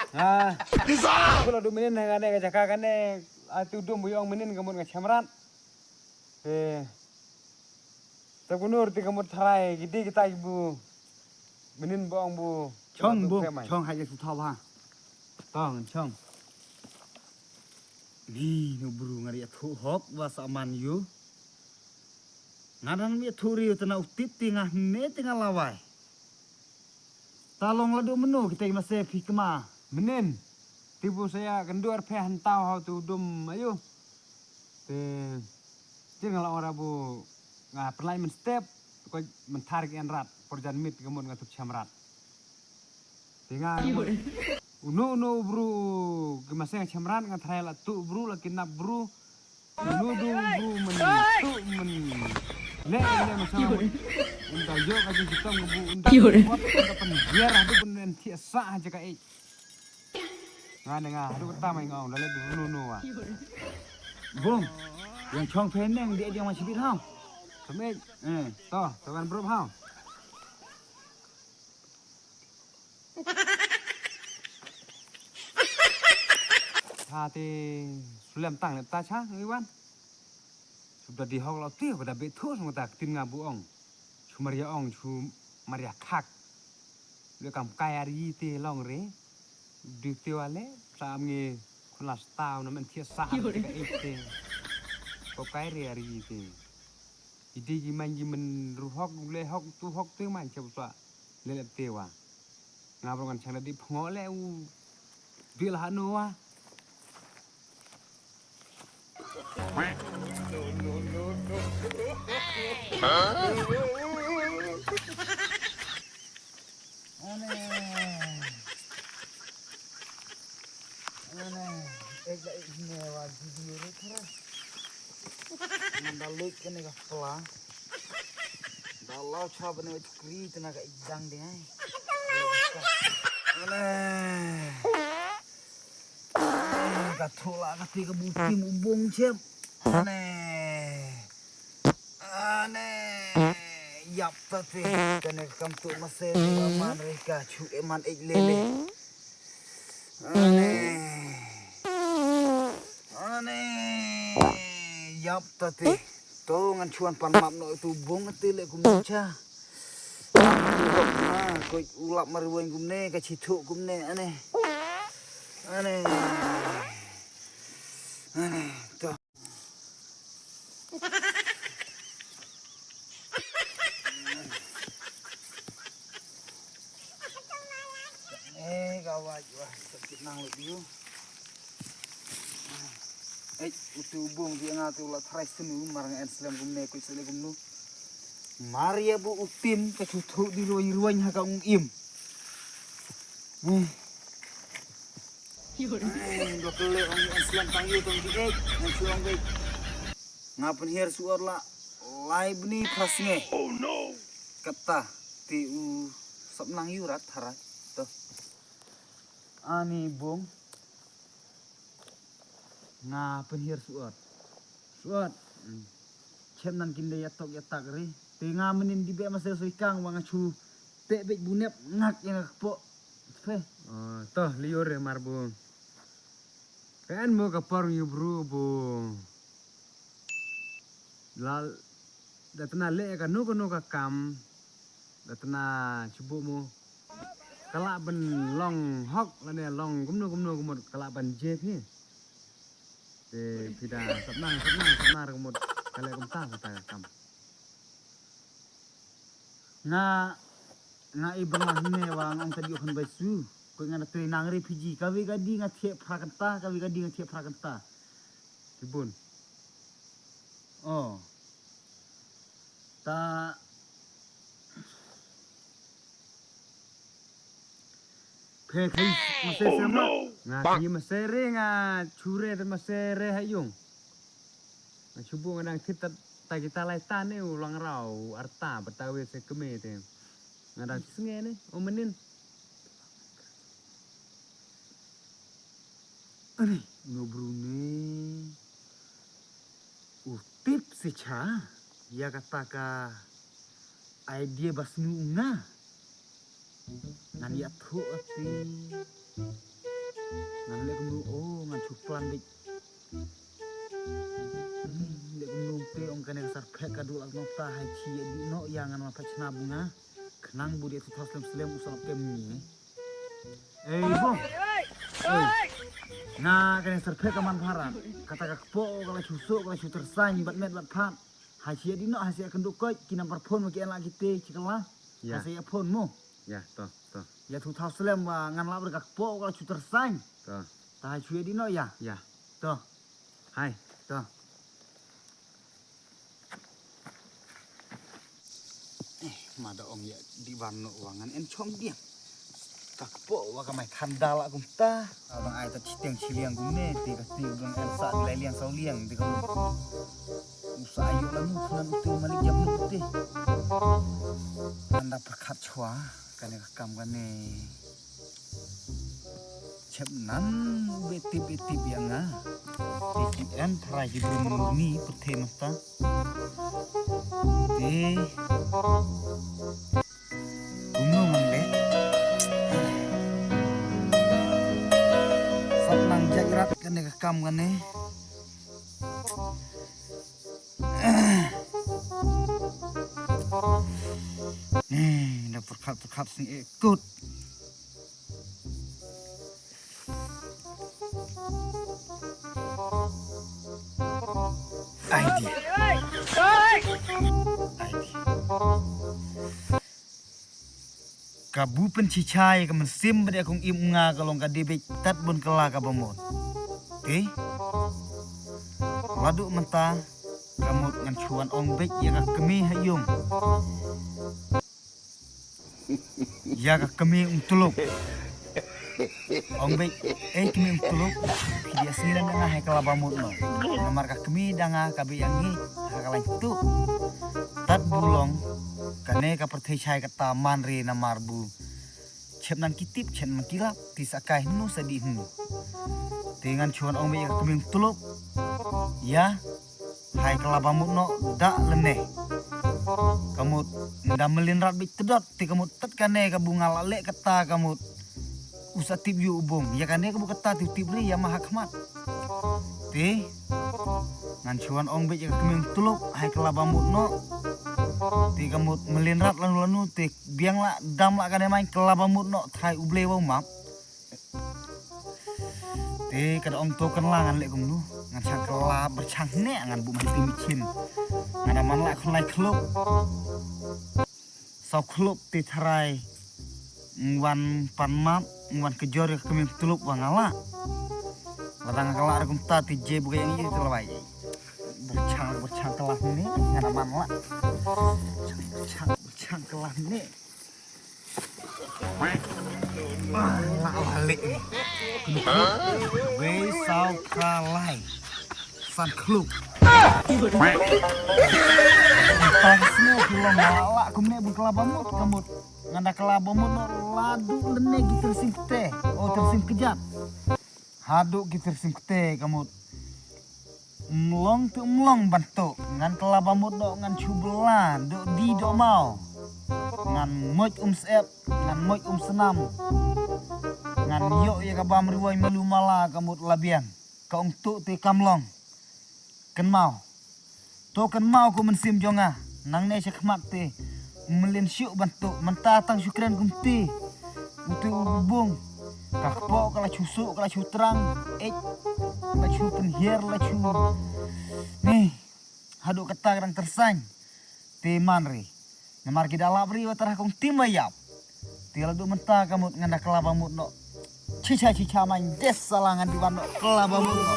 Ah, kalau du minin ngane ka jaka kane atu dum buyong minin kamun ka chamran. Tagunur ti kamut tharai gidi kita ibu minin bong bu Chong bu, chong hai su thau ha. Tong chong. Ni no buru ngari thu hok was aman yu. Ngadan mi thu riu tena utip tingah ne tingah lawai. Talong ladu menu kita masih fikma. minin tibu saya kendur pe hantau hau tu dum ayo. Jangan orang bu ngah perlai men step ko mentarik en rat porjan mit kamun ngatup chamrat. Tinggal Uno bro gemasnya chamran ngan trail tu bro lagi nak bro uno do bro men ne masa unta yo kaji kita ngebu unta unta penjiar itu pun tiasa aja kai ngah aduh pertama ngau lalu dulu no ah Bung, yang chong peneng dia dia masih bit hau. semai toh tekan bro hau hati sulam tang lepta cha iwan sudah di hok lo tio pada betul semua tak tin ngabuong cumaria ong cu maria kak le kam kaya ri te long re di tio ale sam nge kulas tau na men tia sa ka ite ko kai re ri te idi gi man gi men ru hok le hok tu hok te man che bua le le te wa ngabrongan chang di phngole u bil hanu wa Mandalik kene ka pla. Dalau chab ne kri tena ka idang ding ai. Ka thola ka ti ka buti mubong chem. Yap tapi kene kam tu mase man reka chu eman ek lele. Yap tapi to ngan chuan pan map no tu bong ti le kum cha. Ko ulap marwen kum ne ka chithu kum ne ane to gawat wah sakit nang lebih utu bong dia ngatu la thrais nu marang enslam gumne ko sele gumnu maria bu utim ke thuthu di roi ha ka im do kele ong enslam tangyu tong di nang chuang ge ngapun her suor la live ni phasnge oh no kata ti u sap nang yurat thara to ani bong nga penhir suat chem nan kinde yatok yatak ri te nga menin di be masa suikang wanga chu te be bunep ngak yang po fe toh liur re marbu kan mo ka par yu bro bu lal datna le ka no ka kam datna chubu mo kala ben long hok lane long gumno gumot kala ban je phi te pida sapnang gumot kala gumta kata kam nga ibang ne wa ngong tadi khon baisu ko nga tre nang ri phiji kawi gadi nga the phrakanta tibun oh ta phe khai mase sama nga si masere nga chure dan masere hayung nga chubu nga nang kita ta kita lai tane ulang rau arta betawe se keme te nga dang senge ne omenin ani ngobrune utip si cha ya kata ka idea basnu nga nan ya thu ati paran dik. Lek numpe ong kane sar phek kadul al nokta hai chi di no yangan ma phachna bunga. Kenang budi tu taslim usap kemni. Bong. Nah, kane sar phek kaman paran. Kata kakpo kalau susuk kalau tersang bat met bat phat. Hasia di no hasia kenduk koi kinam parpon mo kian lagi te cikala. Hasia pon mo. Ya, toh. Ya tu taslim wa ngan la berkakpo kalau tersang. Toh. Ta hasia di no ya. Ya. Toh. Hai. Toh. Mada ong ya di warno wangan en chong dia. Kakpo wa kamai thandala kum ta. Abang ai ta citeng ciliang kum ne ti ka ti bang elsa lai liang sau liang ti kam. Usa ayo lamu khulan utu malik jam putih. Anda perkat chua kane kam kane. Cep nan beti bianga. Ti en thrai ji murni puthe masta. Ti gunung le. Sapnang jagrat kane kam kane. Dah perkat sing ikut. Idea. Kabu pencicai ke mesim pada akong imnga kalong kadibik tat bun kela ka bamot. Laduk mentah kamut ngan cuan ong bek ya ka kemi hayung. Ya ka kemi tuluk. Ong bek kemi tuluk. Dia silan nga hay kala bamot no. Namar ka kemi danga kabi yangi hakalan tu. Tat bulong kane ka perthai ka taman re namar bu. Cep nan kitip cep nan kilap tisakai nu sedih nu. Dengan cuan ong bek ya ka kemi tuluk. Ya hai kelabamut no dak leneh. Kamut nda melinrat bik tedot ti kamut tet kane ka bunga lale kata kamut. Usatip yu ubung ya kane ka bu kata tip ri ya mahakmat. Ti ngan cuan ong bek ya keming tuluk hai kelabamut no. Ti kamut melinrat lanu ti biang la dam la kane main kelabamut no thai uble wa map. Ti kada ong to kan langan lek kum nu ngan sang kelab bercang ne ngan bu mati micin. Ngan man la khon lai klub. Sau klub ti tharai ngwan pan map ngwan kejor keming tuluk wa ngala. Ladang kelak kum ta ti je bu yang itu lawai. Bercang kelah ni ngan man la. Bercang kelah ni. Nak balik ni. Wei sao kalai. San klub. Tang semua pulang malak kumne bu kelabamut kamut. Nganda kelabamut no ladu lene gitu sing teh. Oh tersing kejat. Haduk gitu sing teh kamut. Mlong tu mlong bantu ngan kelabamut no ngan cubelan do di do mau. Ngan moj sep ngan moj senam. Ngan yo ya kabam riwai malu mala kamut labian. Kaung tu te kamlong. Ken mau. To ken mau ku mensim jonga. Nang ne syakmat te. Melin syuk bantu mentatang syukran kumti. Utu ubung. Kakpo kala cusuk kala terang. Kala penhiar la Nih. Haduk kata kadang tersang. Te manri. Namar kita labri watarah kong timayap. Tila du mentah kamut nganda kelabamut no. Cica main des salangan di wano kelabamut no.